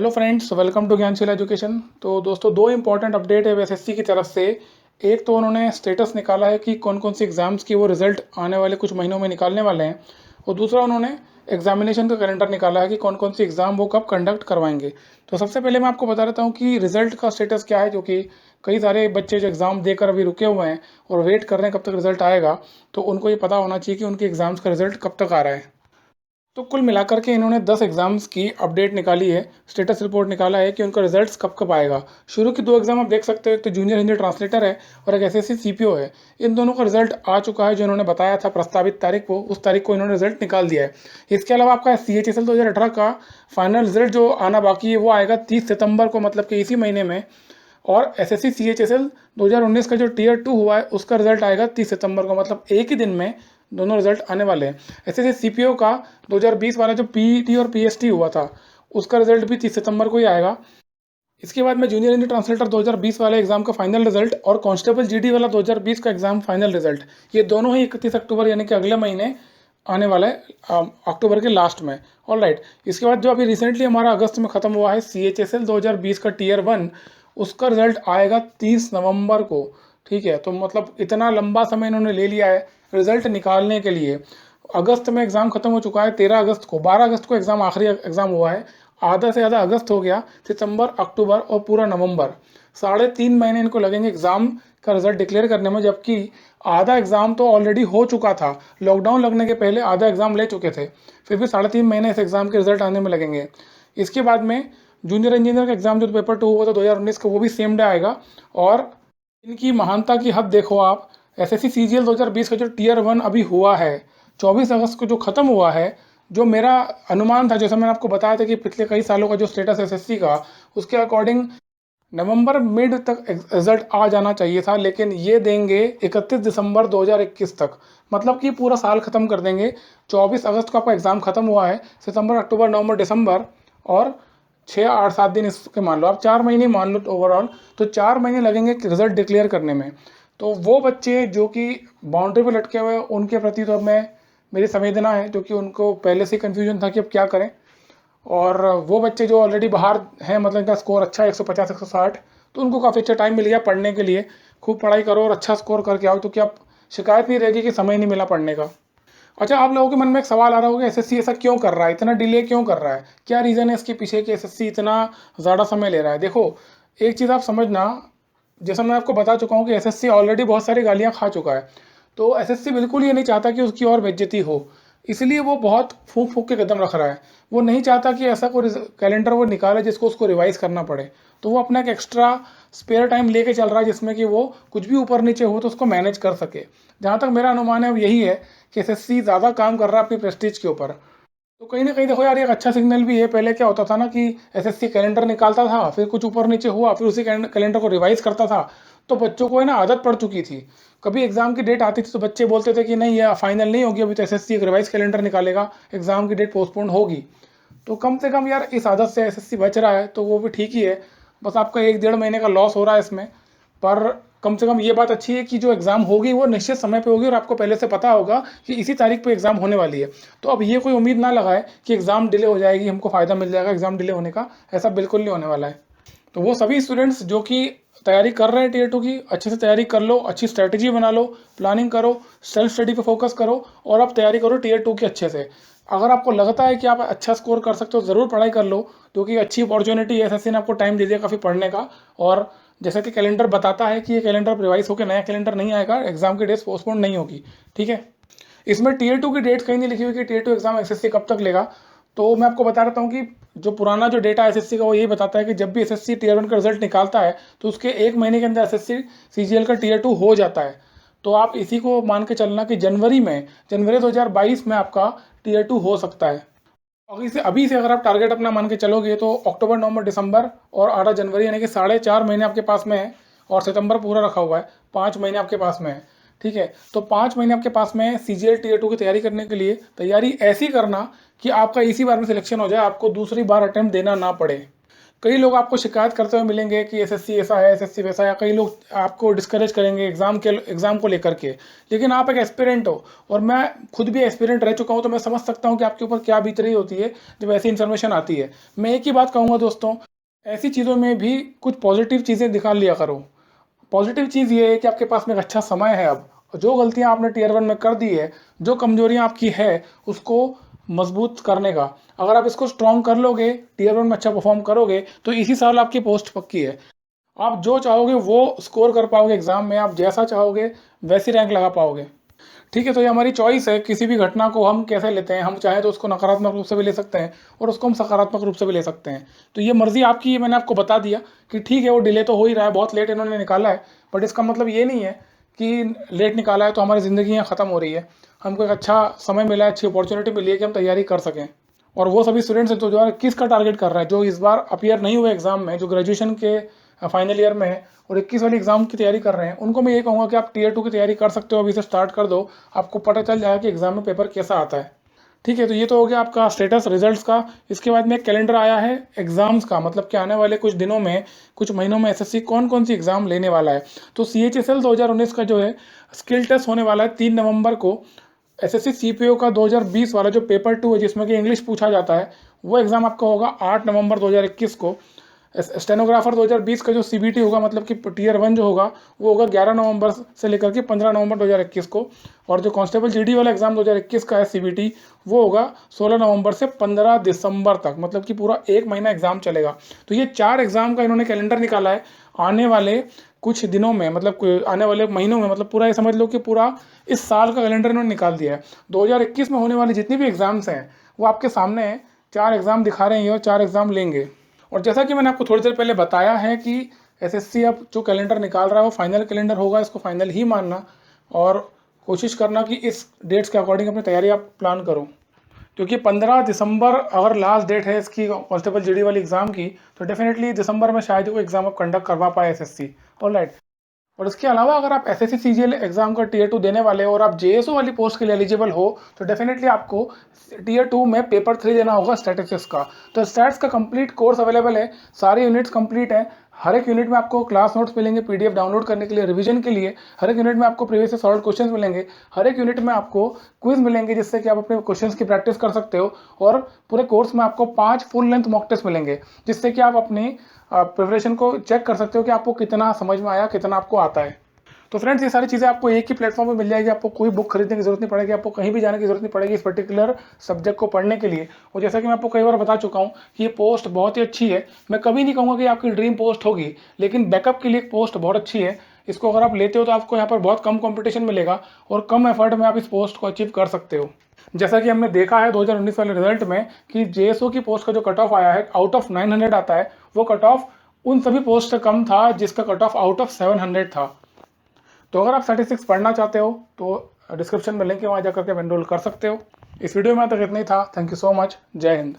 Hello friends, welcome to Gyansheel education. तो दोस्तों, दो इंपॉर्टेंट अपडेट है एसएससी की तरफ से। एक तो उन्होंने स्टेटस निकाला है कि कौन कौन सी एग्ज़ाम्स की वो रिज़ल्ट आने वाले कुछ महीनों में निकालने वाले हैं, और दूसरा उन्होंने एग्जामिनेशन का कैलेंडर निकाला है कि कौन कौन सी एग्ज़ाम वो कब कंडक्ट करवाएंगे। तो सबसे पहले मैं आपको बता देता हूँ कि रिज़ल्ट का स्टेटस क्या है, क्योंकि कई सारे बच्चे जो एग्ज़ाम देकर अभी रुके हुए हैं और वेट कर रहे हैं कब तक रिज़ल्ट आएगा, तो उनको ये पता होना चाहिए कि उनके एग्ज़ाम्स का रिज़ल्ट कब तक आ रहा है। तो कुल मिलाकर के इन्होंने 10 एग्ज़ाम्स की अपडेट निकाली है, स्टेटस रिपोर्ट निकाला है कि उनका रिजल्ट्स कब कब आएगा। शुरू की दो एग्ज़ाम आप देख सकते हो, एक तो जूनियर हिंदी ट्रांसलेटर है और एक एसएससी सीपीओ है। इन दोनों का रिजल्ट आ चुका है, जो इन्होंने बताया था प्रस्तावित तारीख को, उस तारीख को इन्होंने रिजल्ट निकाल दिया है। इसके अलावा आपका CHSL 2018 का फाइनल रिजल्ट जो आना बाकी है वो आएगा 30 सितंबर को, मतलब कि इसी महीने में। और एसएससी CHSL 2019 का जो टियर 2 हुआ है उसका रिजल्ट आएगा 30 सितंबर को, मतलब एक ही दिन में दोनों रिजल्ट आने वाले हैं। एसएससी सीपीओ का 2020 वाला जो पीईटी और पीएसटी हुआ था उसका रिजल्ट भी 30 सितंबर को ही आएगा। इसके बाद में जूनियर हिंदी ट्रांसलेटर 2020 वाले एग्जाम का फाइनल रिजल्ट और कांस्टेबल जीडी वाला 2020 का एग्जाम फाइनल रिजल्ट, ये दोनों ही 31 अक्टूबर यानी कि अगले महीने आने वाला है, अक्टूबर के लास्ट में। ऑल राइट, इसके बाद जो अभी रिसेंटली हमारा अगस्त में ख़त्म हुआ है CHSL 2020 का टियर 1, उसका रिजल्ट आएगा 30 नवंबर को। ठीक है, तो मतलब इतना लंबा समय इन्होंने ले लिया है रिजल्ट निकालने के लिए। अगस्त में एग्ज़ाम खत्म हो चुका है 13 अगस्त को, 12 अगस्त को एग्ज़ाम आखिरी एग्ज़ाम हुआ है। आधा से ज़्यादा अगस्त हो गया, सितंबर, अक्टूबर और पूरा नवंबर, 3.5 महीने इनको लगेंगे एग्ज़ाम का रिजल्ट डिक्लेयर करने में। जबकि आधा एग्ज़ाम तो ऑलरेडी हो चुका था, लॉकडाउन लगने के पहले आधा एग्ज़ाम ले चुके थे, फिर भी 3.5 महीने इस एग्ज़ाम के रिजल्ट आने में लगेंगे। इसके बाद में जूनियर इंजीनियर का एग्ज़ाम जो पेपर 2 हुआ था 2019 का, वो भी सेम डे आएगा। और इनकी महानता की हद देखो आप, एसएससी सीजीएल 2020 का जो टियर 1 अभी हुआ है 24 अगस्त को जो ख़त्म हुआ है, जो मेरा अनुमान था, जैसे मैंने आपको बताया था कि पिछले कई सालों का जो स्टेटस एसएससी का, उसके अकॉर्डिंग नवंबर मिड तक रिजल्ट आ जाना चाहिए था, लेकिन ये देंगे 31 दिसंबर 2021 तक, मतलब कि पूरा साल ख़त्म कर देंगे। 24 अगस्त को आपका एग्ज़ाम ख़त्म हुआ है, सितंबर, अक्टूबर, नवंबर, दिसंबर और 6 8 7 दिन इसके मान लो आप, 4 महीने मान लो ओवरऑल, तो 4 महीने लगेंगे रिजल्ट डिक्लेयर करने में। तो वो बच्चे जो कि बाउंड्री पर लटके हुए हैं उनके प्रति तो अब मैं, मेरी संवेदना है, जो कि उनको पहले से कन्फ्यूजन था कि अब क्या करें। और वो बच्चे जो ऑलरेडी बाहर हैं, मतलब इनका स्कोर अच्छा है 150 160, तो उनको काफ़ी अच्छा टाइम मिल गया पढ़ने के लिए। खूब पढ़ाई करो और अच्छा स्कोर करके आओ, तो क्या आप शिकायत नहीं रहेगी कि समय नहीं मिला पढ़ने का। अच्छा, आप लोगों के मन में एक सवाल आ रहा होगा, एसएससी ऐसा क्यों कर रहा है, इतना डिले क्यों कर रहा है, क्या रीज़न है इसके पीछे कि एसएससी इतना ज़्यादा समय ले रहा है। देखो, एक चीज़ आप समझना, जैसा मैं आपको बता चुका हूँ कि एसएससी ऑलरेडी बहुत सारी गालियाँ खा चुका है, तो एसएससी बिल्कुल ये नहीं चाहता कि उसकी और बेइज्जती हो, इसलिए वो बहुत फूंक फूंक के कदम रख रहा है। वो नहीं चाहता कि ऐसा कोई कैलेंडर वो निकाले जिसको उसको रिवाइज करना पड़े, तो वो अपना एक एक्स्ट्रा स्पेयर टाइम लेके चल रहा है, जिसमें कि वो कुछ भी ऊपर नीचे हो तो उसको मैनेज कर सके। जहाँ तक मेरा अनुमान है वो यही है कि एसएससी ज़्यादा काम कर रहा है अपनी प्रेस्टीज के ऊपर। तो कहीं ना कहीं देखो यार, एक अच्छा सिग्नल भी है। पहले क्या होता था ना कि एसएससी कैलेंडर निकालता था, फिर कुछ ऊपर नीचे हुआ, फिर उसी कैलेंडर को रिवाइज करता था, तो बच्चों को है ना आदत पड़ चुकी थी। कभी एग्जाम की डेट आती थी तो बच्चे बोलते थे कि नहीं, ये फाइनल नहीं होगी अभी, तो एसएससी एक रिवाइज कैलेंडर निकालेगा, एग्जाम की डेट पोस्टपोन होगी। तो कम से कम यार इस आदत से एसएससी बच रहा है, तो वो भी ठीक ही है। बस आपका 1 1.5 महीने का लॉस हो रहा है इसमें, पर कम से कम ये बात अच्छी है कि जो एग्ज़ाम होगी वो निश्चित समय पे होगी और आपको पहले से पता होगा कि इसी तारीख पे एग्ज़ाम होने वाली है। तो अब ये कोई उम्मीद ना लगाए कि एग्ज़ाम डिले हो जाएगी, हमको फ़ायदा मिल जाएगा एग्ज़ाम डिले होने का, ऐसा बिल्कुल नहीं होने वाला है। तो वो सभी स्टूडेंट्स जो कि तैयारी कर रहे हैं टियर 2 की, अच्छे से तैयारी कर लो, अच्छी स्ट्रैटेजी बना लो, प्लानिंग करो, सेल्फ स्टडी पे फोकस करो और आप तैयारी करो टियर 2 की अच्छे से। अगर आपको लगता है कि आप अच्छा स्कोर कर सकते हो, ज़रूर पढ़ाई कर लो, क्योंकि अच्छी अपॉर्चुनिटी है। एसएससी ने आपको टाइम दे दिया काफ़ी पढ़ने का, और जैसा कि कैलेंडर बताता है कि ये कैलेंडर रिवाइज होकर नया कैलेंडर नहीं आएगा, एग्जाम की डेट्स पोस्टपोन नहीं होगी। ठीक है, इसमें टियर 2 की डेट्स कहीं नहीं लिखी हुई कि टियर 2 एग्जाम एसएससी कब तक लेगा। तो मैं आपको बता देता हूँ कि जो पुराना जो डेटा एसएससी का वो यही बताता है कि जब भी एसएससी टियर 1 का रिजल्ट निकालता है तो उसके 1 महीने के अंदर एसएससी सीजीएल का टियर 2 हो जाता है। तो आप इसी को मान के चलना कि जनवरी 2022 में आपका टियर 2 हो सकता है। अभी से अगर आप टारगेट अपना मान के चलोगे तो अक्टूबर, नवंबर, दिसंबर और 8 जनवरी यानी कि 4.5 महीने आपके पास में है, और सितंबर पूरा रखा हुआ है, 5 महीने आपके पास में है। ठीक है, तो 5 महीने आपके पास में है सीजीएल टियर 2 की तैयारी करने के लिए। तैयारी ऐसी करना कि आपका इसी बार में सिलेक्शन हो जाए, आपको दूसरी बार अटेम्प्ट देना ना पड़े। कई लोग आपको शिकायत करते हुए मिलेंगे कि एसएससी ऐसा है, एसएससी वैसा है। कई लोग आपको डिस्करेज करेंगे एग्ज़ाम को लेकर के। लेकिन आप एक एस्पिरेंट हो और मैं खुद भी एस्पिरेंट रह चुका हूँ, तो मैं समझ सकता हूँ कि आपके ऊपर क्या बीत रही होती है जब ऐसी इन्फॉर्मेशन आती है। मैं एक ही बात कहूँगा दोस्तों, ऐसी चीज़ों में भी कुछ पॉजिटिव चीज़ें दिखा लिया करो। पॉजिटिव चीज़ ये है कि आपके पास में एक अच्छा समय है अब। जो गलतियाँ आपने टियर 1 में कर दी है, जो कमजोरियाँ आपकी है, उसको मजबूत करने का, अगर आप इसको स्ट्रॉन्ग कर लोगे, टियर 1 में अच्छा परफॉर्म करोगे, तो इसी साल आपकी पोस्ट पक्की है। आप जो चाहोगे वो स्कोर कर पाओगे एग्ज़ाम में, आप जैसा चाहोगे वैसी रैंक लगा पाओगे। ठीक है, तो ये हमारी चॉइस है, किसी भी घटना को हम कैसे लेते हैं। हम चाहें तो उसको नकारात्मक रूप से भी ले सकते हैं और उसको हम सकारात्मक रूप से भी ले सकते हैं। तो ये मर्ज़ी आपकी है, मैंने आपको बता दिया कि ठीक है वो डिले तो हो ही रहा है, बहुत लेट इन्होंने निकाला है, बट इसका मतलब ये नहीं है कि लेट निकाला है तो हमारी ज़िंदगी यहाँ ख़त्म हो रही है। हमको एक अच्छा समय मिला है, अच्छी अपॉर्चुनिटी मिली है कि हम तैयारी कर सकें। और वो सभी स्टूडेंट्स हैं तो जो किसका टारगेट कर रहा है, जो इस बार अपीयर नहीं हुए एग्ज़ाम में, जो ग्रेजुएशन के फाइनल ईयर में है और 21 वाली एग्ज़ाम की तैयारी कर रहे हैं, उनको मैं ये कहूँगा कि आप टियर 2 की तैयारी कर सकते हो, अभी से स्टार्ट कर दो। आपको पता चल जाएगा कि एग्ज़ाम में पेपर कैसा आता है। ठीक है, तो ये तो हो गया आपका स्टेटस रिजल्ट्स का। इसके बाद में एक कैलेंडर आया है एग्ज़ाम्स का, मतलब कि आने वाले कुछ दिनों में, कुछ महीनों में एसएससी कौन कौन सी एग्ज़ाम लेने वाला है। तो CHSL 2019 का जो है स्किल टेस्ट होने वाला है 3 नवंबर को। एसएससी सीपीओ का 2020 वाला जो पेपर 2 है, जिसमें कि इंग्लिश पूछा जाता है, वो एग्ज़ाम आपका होगा 8 नवंबर 2021 को। स्टेनोग्राफर 2020 का जो सीबीटी होगा, मतलब कि टियर 1 जो होगा, वो होगा 11 नवंबर से लेकर के 15 नवंबर 2021 को। और जो कांस्टेबल जीडी वाला एग्जाम 2021 का है सीबीटी, वो होगा 16 नवंबर से 15 दिसंबर तक, मतलब कि पूरा 1 महीना एग्जाम चलेगा। तो ये 4 एग्जाम का इन्होंने कैलेंडर निकाला है आने वाले कुछ दिनों में, मतलब आने वाले महीनों में, मतलब पूरा ये समझ लो कि पूरा इस साल का कैलेंडर इन्होंने निकाल दिया है। 2021 में होने वाली जितनी भी एग्जाम्स हैं वो आपके सामने है। 4 एग्जाम दिखा रहे हैं और 4 एग्जाम लेंगे। और जैसा कि मैंने आपको थोड़ी देर पहले बताया है कि एसएससी अब जो कैलेंडर निकाल रहा है वो फाइनल कैलेंडर होगा, इसको फाइनल ही मानना और कोशिश करना कि इस डेट्स के अकॉर्डिंग अपनी तैयारी आप प्लान करो। क्योंकि 15 दिसंबर अगर लास्ट डेट है इसकी कांस्टेबल जीडी वाली एग्ज़ाम की, तो डेफिनेटली दिसंबर में शायद वो एग्ज़ाम आप कंडक्ट करवा पाए एसएससी। ऑलराइट। और इसके अलावा अगर आप एसएससी सीजीएल एग्जाम का टियर 2 देने वाले हो और आप जेएसओ वाली पोस्ट के लिए एलिजिबल हो, तो डेफिनेटली आपको टियर 2 में पेपर 3 देना होगा स्टैटिस्टिक्स का। तो स्टैट्स का कंप्लीट कोर्स अवेलेबल है, सारे यूनिट्स कंप्लीट हैं। हर एक यूनिट में आपको क्लास नोट्स मिलेंगे पीडीएफ डाउनलोड करने के लिए, रिवीजन के लिए। हर एक यूनिट में आपको प्रीवियस से सॉल्व क्वेश्चंस मिलेंगे। हर एक यूनिट में आपको क्विज मिलेंगे जिससे कि आप अपने क्वेश्चंस की प्रैक्टिस कर सकते हो। और पूरे कोर्स में आपको 5 फुल लेंथ मॉक टेस्ट मिलेंगे जिससे कि आप अपनी प्रिपरेशन को चेक कर सकते हो कि आपको कितना समझ में आया, कितना आपको आता है। तो फ्रेंड्स, ये सारी चीज़ें आपको एक ही प्लेटफॉर्म पे मिल जाएगी। आपको कोई बुक खरीदने की जरूरत नहीं पड़ेगी, आपको कहीं भी जाने की जरूरत नहीं पड़ेगी इस पर्टिकुलर सब्जेक्ट को पढ़ने के लिए। और जैसा कि मैं आपको कई बार बता चुका हूँ कि ये पोस्ट बहुत ही अच्छी है। मैं कभी नहीं कहूँगा कि आपकी ड्रीम पोस्ट होगी, लेकिन बैकअप के लिए एक पोस्ट बहुत अच्छी है। इसको अगर आप लेते हो तो आपको यहाँ पर बहुत कम कॉम्पिटिशन मिलेगा और कम एफर्ट में आप इस पोस्ट को अचीव कर सकते हो। जैसा कि हमने देखा है 2019 वाले रिजल्ट में कि जेएसओ की पोस्ट का जो कट ऑफ आया है, आउट ऑफ 900 आता है, वो कट ऑफ उन सभी पोस्ट से कम था जिसका कट ऑफ आउट ऑफ 700 था। तो अगर आप स्टैटिस्टिक्स पढ़ना चाहते हो तो डिस्क्रिप्शन में लिंक है, वहाँ जाकर के एनरोल कर सकते हो। इस वीडियो में तक इतना ही था। Thank you so much. जय हिंद।